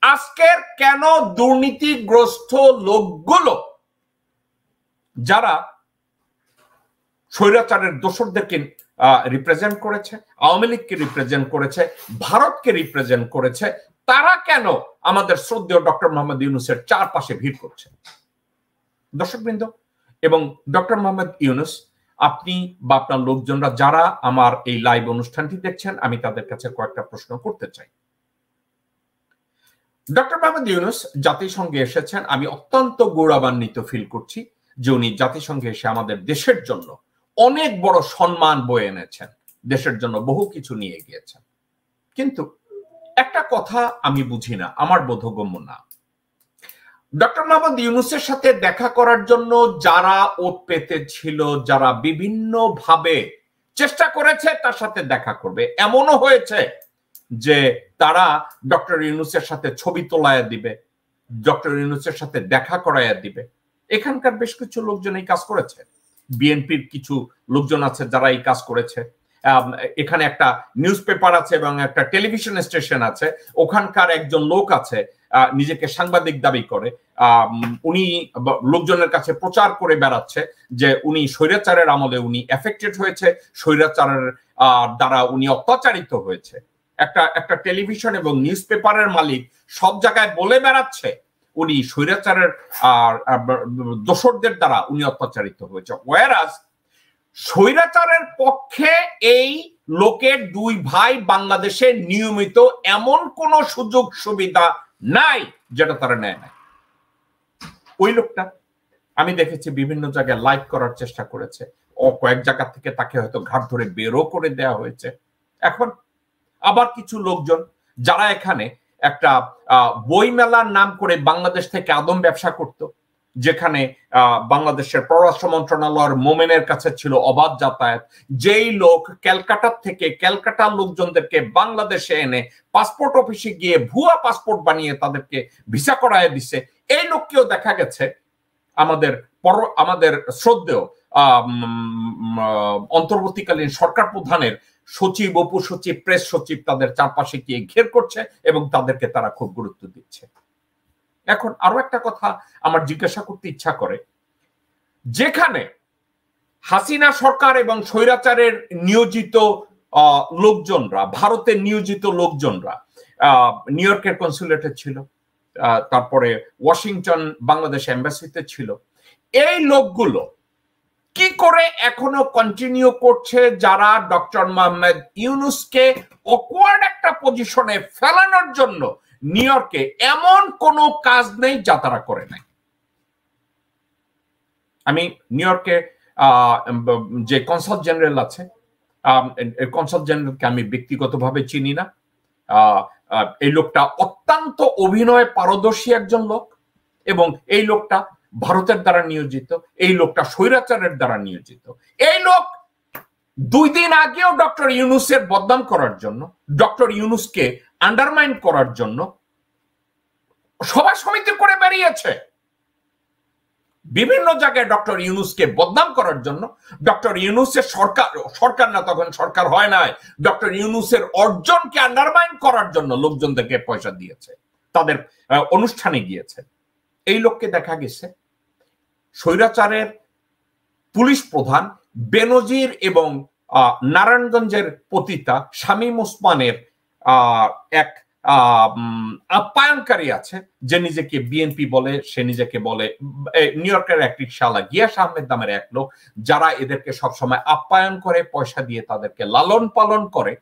আজকের কেন দুর্নীতিগ্রস্ত লোকগুলো যারা স্বৈরাচারের দোসরদেরকে রিপ্রেজেন্ট করেছে, আওয়ামী লীগকে রিপ্রেজেন্ট করেছে, ভারতকে রিপ্রেজেন্ট করেছে, তারা কেন আমাদের শ্রদ্ধেয় ডক্টর মোহাম্মদ ইউনূসের চারপাশে ভিড় করছে? দর্শকবৃন্দ এবং ডক্টর মোহাম্মদ ইউনূস, আপনি বা আপনার লোকজনরা যারা আমার এই লাইভ অনুষ্ঠানটি দেখছেন, আমি তাদের কাছে কয়েকটা প্রশ্ন করতে চাই। ডক্টর মোহাম্মদ ইউনূস জাতিসংঘে এসেছেন, আমি অত্যন্ত গৌরবান্বিত ফিল করছি যে উনি জাতিসংঘে এসে আমাদের দেশের জন্য অনেক বড় সম্মান বয়ে এনেছেন, দেশের জন্য বহু কিছু নিয়ে গিয়েছেন। কিন্তু একটা কথা আমি বুঝি না, আমার বোধগম্য না। ডক্টর মোহাম্মদ ইউনূসের সাথে দেখা করার জন্য যারা ওত পেতে ছিল, যারা বিভিন্ন ভাবে চেষ্টা করেছে তার সাথে দেখা করবে, এমনও হয়েছে যে তারা ডক্টর ইউনূসের সাথে ছবি তোলায়া দিবে, ডক্টর ইউনূসের সাথে দেখা করাইয়া দিবে। এখানকার বেশ কিছু লোকজন এই কাজ করেছে, বিএনপির কিছু লোকজন আছে যারা এই কাজ করেছে। এখানে একটা নিউজ পেপার আছে এবং একটা টেলিভিশন স্টেশন আছে, ওখানকার একজন লোক আছে নিজেকে সাংবাদিক দাবি করে, উনি লোকজনের কাছে প্রচার করে বেড়াচ্ছে যে উনি স্বৈরাচারের আমলে উনি এফেক্টেড হয়েছে, স্বৈরাচারের দ্বারা উনি অত্যাচারিত হয়েছে। একটা টেলিভিশন এবং নিউজ পেপারের মালিক সব জায়গায় বলে বেড়াচ্ছে উনি স্বৈরাচারের দোসরদের দ্বারা উনি অত্যাচারিত হয়েছে। ওয়ারাস স্বৈরাচারের পক্ষে এই লোকের দুই ভাই বাংলাদেশে নিয়মিত এমন কোন সুযোগ সুবিধা নাই যেটা তারা নেয় নাই। ওই লোকটা আমি দেখেছি বিভিন্ন জায়গায় লাইভ করার চেষ্টা করেছে, ও কয়েক জায়গা থেকে তাকে হয়তো ঘাট ধরে বেরও করে দেওয়া হয়েছে। এখন আবার কিছু লোকজন যারা এখানে একটা বই মেলার নাম করে বাংলাদেশ থেকে আদম ব্যবসা করত, যেখানে বাংলাদেশের পররাষ্ট্র মন্ত্রণালয়ের মোমেনের কাছে ছিল অবাধ যাতায়াত, যেই লোক ক্যালকাটার থেকে ক্যালকাটার লোকজনদেরকে বাংলাদেশে এনে পাসপোর্ট অফিসে গিয়ে ভুয়া পাসপোর্ট বানিয়ে তাদেরকে ভিসা করায় দিছে, এই লোককেও দেখা গেছে আমাদের শ্রদ্ধেয় অন্তর্বর্তীকালীন সরকার প্রধানের সচিব, উপসচিব, প্রেস সচিব তাদের চারপাশে গিয়ে ঘের করছে এবং তাদেরকে তারা খুব গুরুত্ব দিচ্ছে। এখন আরো একটা কথা আমার জিজ্ঞাসা করতে ইচ্ছা করে, যেখানে হাসিনা সরকার এবং স্বৈরাচারের নিয়োজিত লোকজনরা, ভারতের নিয়োজিত লোকজনরা নিউ ইয়র্কের কনসুলেটে ছিল, তারপরে ওয়াশিংটন বাংলাদেশ এম্বাসিতে ছিল, এই লোকগুলো কি করে এখনো কন্টিনিউ করছে যারা ডক্টর মোহাম্মদ ইউনূসকে অকওয়ার্ড একটা পজিশনে ফেলানোর জন্য নিউ ইয়র্কে এমন কোনো কাজ নেই যা তারা করে নাই। আমি নিউ ইয়র্কে যে কনসাল জেনারেল আছে, কনসাল জেনারেলকে আমি ব্যক্তিগতভাবে চিনি না, এই লোকটা অত্যন্ত অভিনয় পারদর্শী একজন লোক এবং এই লোকটা ভারতের দ্বারা নিয়োজিত, এই লোকটা স্বৈরাচারের দ্বারা নিয়োজিত। এই লোক 2 দিন আগেও ডক্টর ইউনূসের বদনাম করার জন্য, ডক্টর ইউনূসকে আন্ডারমাইন করার জন্য সভা সমিতি করে বেরিয়েছে, বিভিন্ন জায়গায় ডক্টর ইউনূসকে বদনাম করার জন্য। ডক্টর ইউনূসের সরকার না, তখন সরকার হয় নাই, ডক্টর ইউনূসের অর্জনকে আন্ডারমাইন করার জন্য লোকজনদেরকে পয়সা দিয়েছে, তাদের অনুষ্ঠানে গিয়েছে। এই লোককে দেখা গেছে স্বৈরাচারের পুলিশ প্রধান বেনজির এবং নারায়ণগঞ্জের পতিতা শামীম ওসমানের এক আপ্যায়নকারী আছে, যে নিজেকে বিএনপি বলে, সে নিজেকে বলে নিউ ইয়র্কের এক রিকশাওয়ালা গিয়াস আহমেদ নামের এক লোক, যারা এদেরকে সবসময় আপ্যায়ন করে, পয়সা দিয়ে তাদেরকে লালন পালন করে।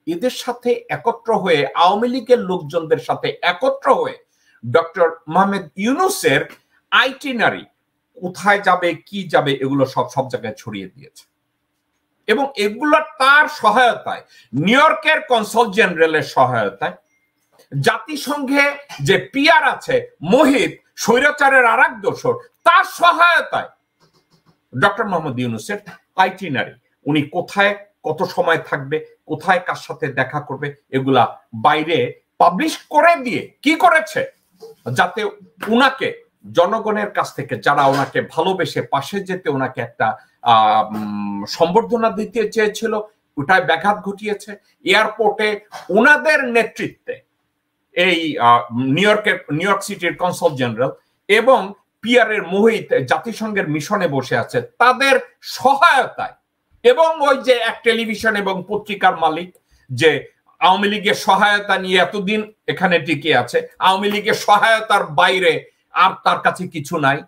এদের সাথে একত্র হয়ে, আওয়ামী লীগের লোকজনদের সাথে একত্র হয়ে ডক্টর মোহাম্মদ ইউনূসের আইটিনারি কোথায় যাবে, কি যাবে, এগুলো সব জায়গায় ছড়িয়ে দিয়েছে এবং এগুলো তার সহায়তায়, নিউ ইয়র্কের কনসাল জেনারেলের সহায়তায়, জাতিসংঘে যে পিআর আছে মোহিত, স্বৈরাচারের আর এক দোসর, তার সহায়তায় ডক্টর মোহাম্মদ ইউনূসের আইটিনারি, উনি কোথায় কত সময় থাকবে, কোথায় কার সাথে দেখা করবে, এগুলা বাইরে পাবলিশ করে দিয়ে কি করেছে, যাতে উনাকে জনগণের কাছ থেকে, যারা ওনাকে ভালোবেসে পাশে যেতে ওনাকে একটা সম্বর্ধনা দিতে চেয়েছিল, ওটায় ব্যাঘাত ঘটিয়েছে। এয়ারপোর্টে ওনাদের নেতৃত্বে এই নিউ ইয়র্ক সিটির কনসাল জেনারেল এবং পিয়ারের মোহিত জাতিসংঘের মিশনে বসে আছে, তাদের সহায়তায় এবং ওই যে এক টেলিভিশন এবং পত্রিকার মালিক যে আওয়ামী লীগের সহায়তা নিয়ে এতদিন এখানে টিকে আছে, আওয়ামী লীগের সহায়তার বাইরে আর তার কাছে কিছু নাই,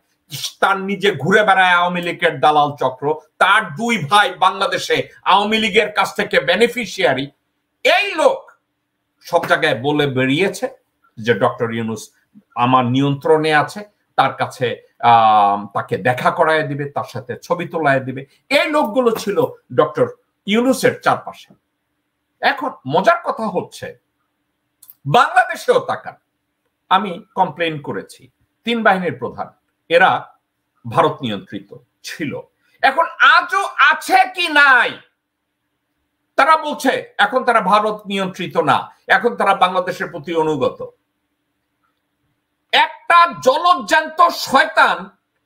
তার নিজে ঘুরে বেড়ায় আওয়ামী লীগের দালাল চক্র, তার দুই ভাই বাংলাদেশে আওয়ামী লীগের কাছ থেকে বেনিফিশিয়ারি, এই লোক সব জায়গায় বলে বেরিয়েছে যে ডক্টর ইউনূস আমার নিয়ন্ত্রণে আছে, তার কাছে তাকে দেখা করায় দিবে, তার সাথে ছবি তোলায় দিবে। এই লোকগুলো ছিল ডক্টর ইউনূসের চারপাশে। এখন মজার কথা হচ্ছে বাংলাদেশেও তাকান, আমি কমপ্লেন করেছি 3 বাহিনীর প্রধান এরা ভারত নিয়ন্ত্রিত ছিল, এখন আজও আছে কি নাই? তারা বলছে এখন তারা ভারত নিয়ন্ত্রিত না, এখন তারা বাংলাদেশের প্রতি অনুগত। একটা জলজ্যান্ত শয়তান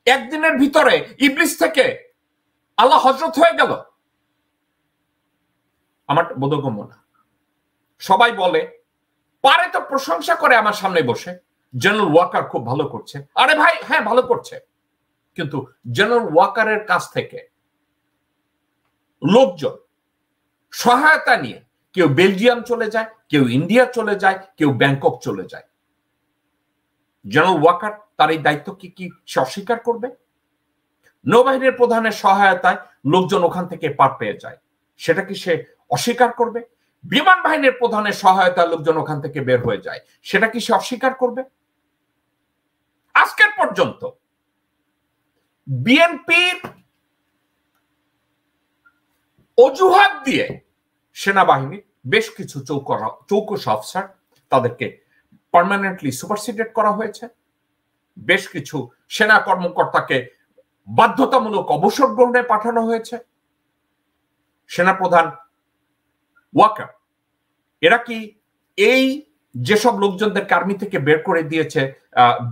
একদিনের ভিতরে ইবলিস থেকে আল্লাহ হযরত হয়ে গেল, আমার বোধগম্য না। সবাই বলে, পারে তো প্রশংসা করে আমার সামনে বসে, জেনারেল ওয়াকার খুব ভালো করছে। আরে ভাই, হ্যাঁ ভালো করছে, কিন্তু জেনারেল ওয়াকারের কাছ থেকে লোকজন সহায়তা নিয়ে কেউ বেলজিয়াম চলে যায়, কেউ ইন্ডিয়া চলে যায়, কেউ ব্যাংকক চলে যায়। জেনারেল ওয়াকার তার এই দায়িত্ব কি সে অস্বীকার করবে? নৌবাহিনীর প্রধানের সহায়তায় লোকজন ওখান থেকে পার পেয়ে যায়, সেটা কি সে অস্বীকার করবে? বিমান বাহিনীর প্রধানের সহায়তায় লোকজন ওখান থেকে বের হয়ে যায়, সেটা কি সে অস্বীকার করবে? আজকের পর্যন্ত বিএনপির অজুহাত দিয়ে সেনাবাহিনীর বেশ কিছু চৌকস অফিসার তাদেরকে পার্মানেন্টলি সুপারসিডেড করা হয়েছে, বেশ কিছু সেনা কর্মকর্তাকে বাধ্যতামূলক অবসর গ্রহণে পাঠানো হয়েছে। সেনাপ্রধান ওয়াকার এরা কি এই যেসব লোকজনদেরকে আর্মি থেকে বের করে দিয়েছে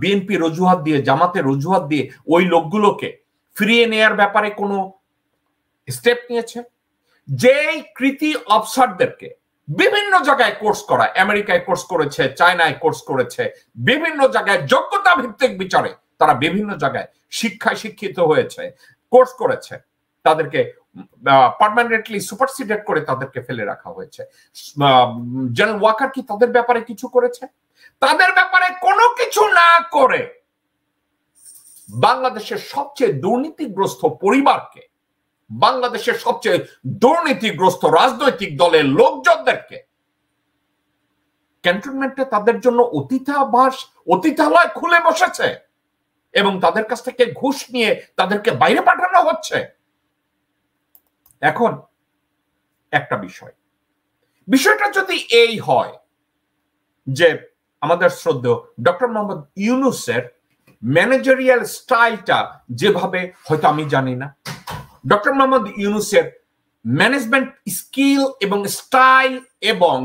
বিএনপির অজুহাত দিয়ে, জামাতের অজুহাত দিয়ে, ওই লোকগুলোকে ফিরিয়ে নেয়ার ব্যাপারে কোনো স্টেপ নিয়েছে? যেই কৃতি অফিসারদেরকে বিভিন্ন জায়গায় কোর্স করা, আমেরিকায় কোর্স করেছে, চায়নায় কোর্স করেছে, বিভিন্ন জায়গায় যোগ্যতা ভিত্তিক বিচারে তারা বিভিন্ন জায়গায় শিক্ষিত হয়েছে, কোর্স করেছে, তাদেরকে পার্মানেন্টলি সুপারসিডেড করে তাদেরকে ফেলে রাখা হয়েছে। জেনারেল ওয়াকার কি তাদের ব্যাপারে কিছু করেছে? তাদের ব্যাপারে কোনো কিছু না করে বাংলাদেশের সবচেয়ে দুর্নীতিগ্রস্ত পরিবারকে, বাংলাদেশের সবচেয়ে দুর্নীতিগ্রস্ত রাজনৈতিক দলের লোকজনদেরকে ক্যান্টনমেন্টে তাদের জন্য অতিথালয় খুলে বসেছে এবং তাদের কাছ থেকে ঘুষ নিয়ে তাদেরকে বাইরে পাঠানো হচ্ছে। এখন একটা বিষয়টা যদি এই হয় যে আমাদের শ্রদ্ধেয় ডক্টর মোহাম্মদ ইউনূসের ম্যানেজারিয়াল স্টাইলটা যেভাবে, হয়তো আমি জানি না, ডক্টর মোহাম্মদ ইউনূসের ম্যানেজমেন্ট স্কিল এবং স্টাইল এবং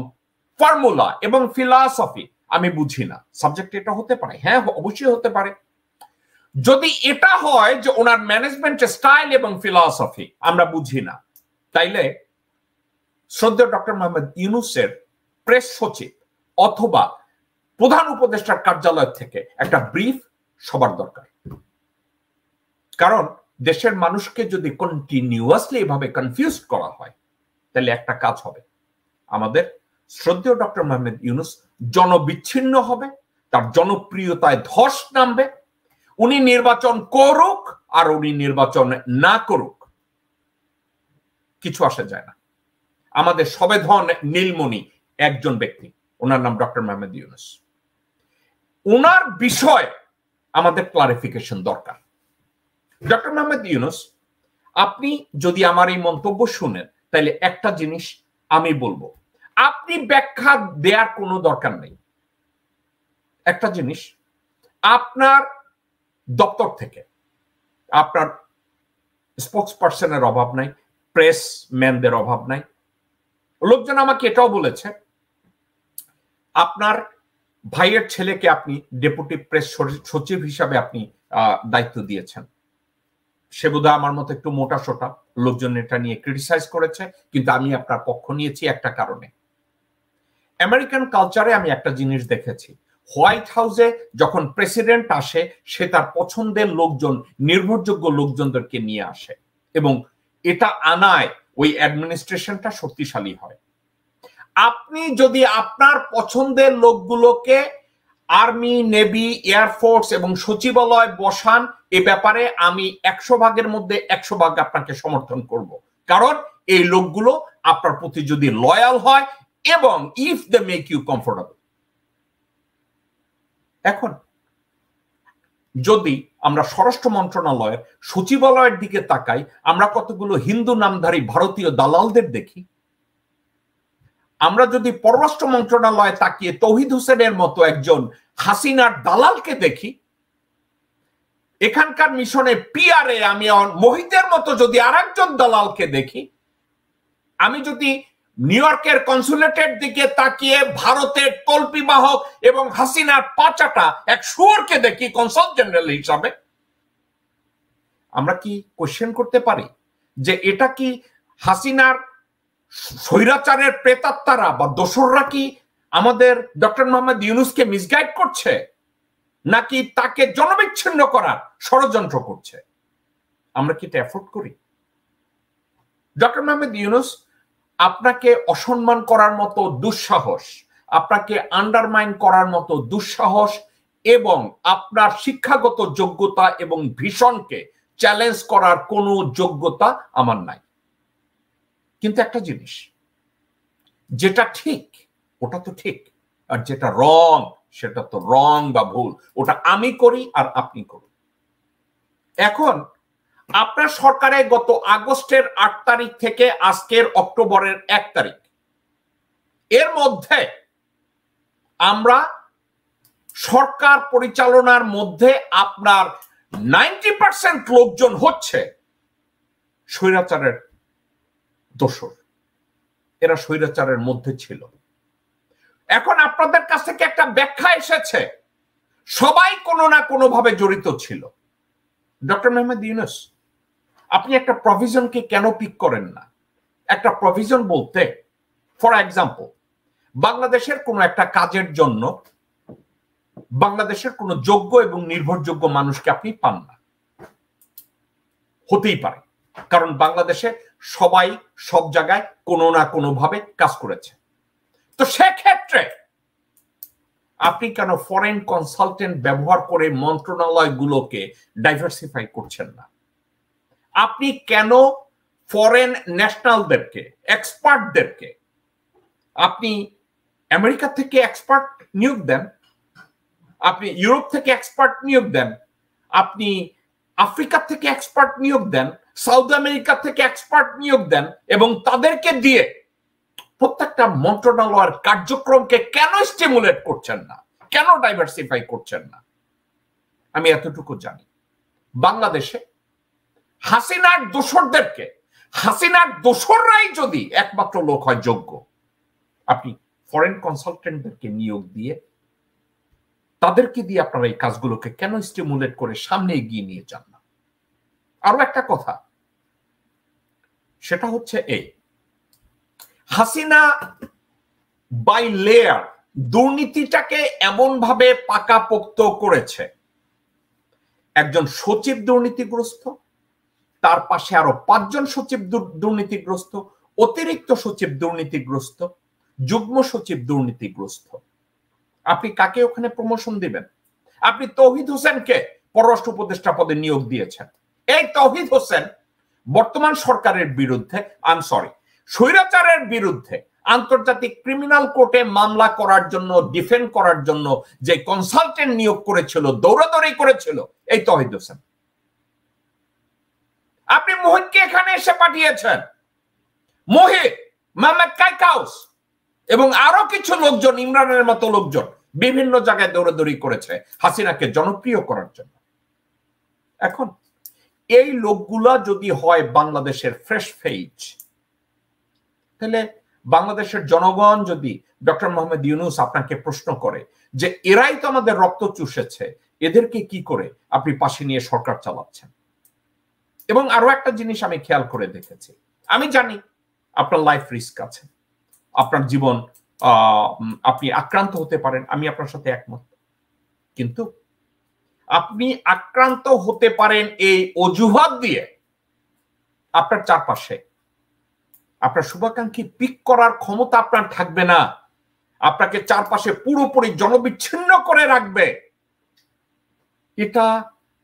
ফর্মুলা এবং ফিলসফি আমি বুঝি না। সাবজেক্ট এটা হতে পারে, হ্যাঁ অবশ্যই হতে পারে। যদি এটা হয় যে ওনার ম্যানেজমেন্ট স্টাইল এবং ফিলসফি আমরা বুঝি না, তাইলে শ্রদ্ধেয় ডক্টর মোহাম্মদ ইউনূসের প্রেস সচিব অথবা প্রধান উপদেষ্টার কার্যালয় থেকে একটা ব্রিফ সবার দরকার। কারণ দেশের মানুষকে যদি কন্টিনিউয়াসলি এভাবে কনফিউজ করা হয়, তাহলে একটা কাজ হবে, আমাদের শ্রদ্ধেয় ডক্টর মোহাম্মদ ইউনূস জনবিচ্ছিন্ন হবে, তার জনপ্রিয়তায় ধস নামবে। উনি নির্বাচন করুক আর উনি নির্বাচন না করুক, কিছু আসে যায় না। আমাদের সবেধন নীলমণি একজন ব্যক্তি, ওনার নাম ডক্টর মোহাম্মদ ইউনূস। ওনার বিষয়ে আমাদের ক্লারিফিকেশন দরকার। ডক্টর মোহাম্মদ ইউনূস, আপনি যদি আমার এই মন্তব্য শুনেন, তাহলে একটা জিনিস আমি বলবো, আপনি ব্যাখ্যা দেওয়ার কোনো দরকার নেই। একটা জিনিস, আপনার দপ্তর থেকে আপনার স্পোক্স পার্সনের অভাব নাই, প্রেস ম্যানদের অভাব নাই। লোকজন আমাকে এটাও বলেছে, আপনার ভাইয়ের ছেলেকে আপনি ডেপুটি প্রেস সচিব হিসাবে আপনি দায়িত্ব দিয়েছেন। সে বোধহয় আমার মতো একটু মোটা সোটা, লোকজন এটা নিয়ে ক্রিটিসাইজ করেছে, কিন্তু আমি আপনার পক্ষ নিয়েছি একটা কারণে। আমেরিকান কালচারে আমি একটা জিনিস দেখেছি, হোয়াইট হাউসে যখন প্রেসিডেন্ট আসে সে তার পছন্দের লোকজন, নির্ভরযোগ্য লোকজনদেরকে নিয়ে আসে এবং এটা আনায় ওই অ্যাডমিনিস্ট্রেশনটা শক্তিশালী হয়। আপনি যদি আপনার পছন্দের লোকগুলোকে আর্মি, নেভি, এয়ারফোর্স এবং সচিবালয় বসান, এ ব্যাপারে আমি 100 ভাগের মধ্যে 100 ভাগ আপনাকে সমর্থন করব, কারণ এই লোকগুলো আপনার প্রতি যদি লয়াল হয় এবং if they make you comfortable. এখন যদি আমরা স্বরাষ্ট্র মন্ত্রণালয়ের সচিবালয়ের দিকে তাকাই, আমরা কতগুলো হিন্দু নামধারী ভারতীয় দালালদের দেখি। আমরা যদি পররাষ্ট্র মন্ত্রণালয়ে তাকিয়ে তৌহিদ হোসেনের মতো একজন হাসিনার দালালকে দেখি, এখানকার মিশনে পিআরএ আমি মোহিতের মতো যদি আরেকজন দালালকে দেখি, আমি যদি নিউ ইয়র্কের কনসুলেটের দিকে তাকিয়ে ভারতের তল্পি বাহক এবং হাসিনার পাচাটা এক শুয়োরকে দেখি কনসাল জেনারেল হিসাবে, আমরা কি কোশ্চেন করতে পারি যে এটা কি হাসিনার স্বৈরাচারের প্রেতাত্মারা বা দোসররা কি আমাদের ডক্টর মোহাম্মদ ইউনূসকে মিসগাইড করছে, নাকি তাকে জনবিচ্ছিন্ন করার ষড়যন্ত্র করছে? আমরা কি এটা এফোর্ড করি? ডক্টর মোহাম্মদ ইউনূস আপনাকে অসম্মান করার মতো দুঃসাহস, আপনাকে আন্ডারমাইন করার মতো দুঃসাহস এবং আপনার শিক্ষাগত যোগ্যতা এবং ভিশনকে চ্যালেঞ্জ করার কোনো যোগ্যতা আমার নাই। কিন্তু একটা জিনিস, যেটা ঠিক ওটা তো ঠিক, আর যেটা রং সেটা তো রং বা ভুল, ওটা আমি করি আর আপনি করুন। এখন আপনার সরকারে গত আগস্টের 8 তারিখ থেকে আজকের অক্টোবরের 1 তারিখ এর মধ্যে আমরা সরকার পরিচালনার মধ্যে আপনার 90% লোকজন হচ্ছে স্বৈরাচারের দোসর, এরা স্বৈরাচারের মধ্যে ছিল। এখন আপনাদের কাছ থেকে একটা ব্যাখ্যা এসেছে সবাই কোনো না কোনো ভাবে জড়িত ছিল। ডক্টর মোহাম্মদ ইউনূস, আপনি একটা প্রভিশনকে কেন পিক করেন না? একটা প্রভিশন বলতে, ফর এক্সাম্পল, বাংলাদেশের কোনো একটা কাজের জন্য বাংলাদেশের কোনো যোগ্য এবং নির্ভরযোগ্য মানুষকে আপনি পান না, হতেই পারে, কারণ বাংলাদেশে সবাই সব জায়গায় কোনো না কোনো ভাবে কাজ করেছে। তো সেক্ষেত্রে আপনি কেন ফরেন কনসালটেন্ট ব্যবহার করে মন্ত্রণালয়গুলোকে ডাইভার্সিফাই করছেন না? আপনি কেন ফরেন ন্যাশনালদেরকে, এক্সপার্টদেরকে, আপনি আমেরিকা থেকে এক্সপার্ট নিয়োগ দেন, আপনি ইউরোপ থেকে এক্সপার্ট নিয়োগ দেন, আপনি আফ্রিকা থেকে এক্সপার্ট নিয়োগ দেন, সাউথ আমেরিকা থেকে এক্সপার্ট নিয়োগ দেন, এবং তাদেরকে দিয়ে প্রত্যেকটা মন্ত্রণালয়ের কার্যক্রমকে কেন স্টিমুলেট করছেন না, কেন ডাইভার্সিফাই করছেন না? আমি এতটুকু জানি, বাংলাদেশে হাসিনার দোসরদেরকে, হাসিনার দোসররাই যদি একমাত্র লোক হয় যোগ্য, আপনি ফরেন কনসালটেন্টদেরকে নিয়োগ দিয়ে তাদেরকে দিয়ে আপনারা এই কাজগুলোকে কেন স্টিমুলেট করে সামনে এগিয়ে নিয়ে যান না? আরো একটা কথা, সেটা হচ্ছে এই, হাসিনা বাই লেয়ার দুর্নীতিটাকে এমন ভাবে পাকাপোক্ত করেছে, একজন সচিব দুর্নীতিগ্রস্ত, তার পাশে আরো 5 জন সচিব দুর্নীতিগ্রস্ত, অতিরিক্ত সচিব দুর্নীতিগ্রস্ত, যুগ্ম সচিব দুর্নীতিগ্রস্ত। আপনি কাকে ওখানে প্রমোশন দিবেন? আপনি তৌহিদ হোসেনকে পররাষ্ট্র উপদেষ্টা পদে নিয়োগ দিয়েছেন। এই তৌহিদ হোসেন বর্তমান সরকারের বিরুদ্ধে, স্বৈরাচারের বিরুদ্ধে আন্তর্জাতিক ক্রিমিনাল কোর্টে মামলা করার জন্য, ডিফেন্ড করার জন্য যে কনসালটেন্ট নিয়োগ করেছিল, দৌড়াদৌড়ি করেছিল, এই তৌহিদ হোসেন। আপনি মোহিতকে এখানে এসে পাঠিয়েছেন, মোহিত, মোহাম্মদ কাইকাউস এবং আরো কিছু লোকজন, ইমরানের মতো লোকজন বিভিন্ন জায়গায় দৌড়াদৌড়ি করেছে হাসিনাকে জনপ্রিয় করার জন্য। এখন এই লোকগুলা যদি হয় বাংলাদেশের ফ্রেশ ফেজ, তাহলে বাংলাদেশের জনগণ যদি ডক্টর মোহাম্মদ ইউনূস আপনাকে প্রশ্ন করে যে এরাই তো আমাদের রক্ত চুষেছে, এদেরকে কি করে আপনি পাশে নিয়ে সরকার চালাচ্ছেন? এবং আরো একটা জিনিস আমি খেয়াল করে দেখেছি, আমি জানি আপনার লাইফ রিস্ক আছে, আপনার জীবন আপনি আক্রান্ত হতে পারেন, আমি আপনার সাথে একমত। কিন্তু আপনি আক্রান্ত হতে পারেন এই অজুহাত দিয়ে আপনার চারপাশে আপনার শুভাকাঙ্ক্ষী পিক করার ক্ষমতা আপনার থাকবে না, আপনাকে চারপাশে পুরোপুরি জনবিচ্ছিন্ন করে রাখবে। এটা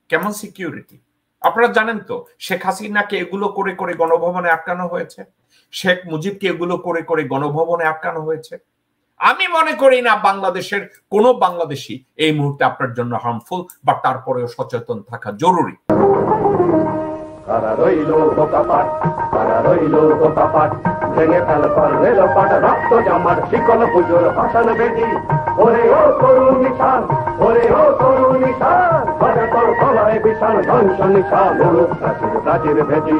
কেমন সিকিউরিটি? আপনারা জানেন তো শেখ হাসিনাকে এগুলো করে করে গণভবনে আটকানো হয়েছে, শেখ মুজিবকে এগুলো করে করে গণভবনে আটকানো হয়েছে। আমি মনে করি না বাংলাদেশের কোন বাংলাদেশী এই মুহূর্তে আপনার জন্য হার্মফুল, বা তারপরেও সচেতন থাকা জরুরি। ভেঙে ফেল রেল পাট রক্ত জামার শিকল পুজোর ভাষণ বেদি, ওরে ও তরুণ নিশান, ওরে ও তরুণ নিশান, বাজে তোর গলায় বিশাল ধ্বংস নিশান, প্রাচীর প্রাচীর ভেদি।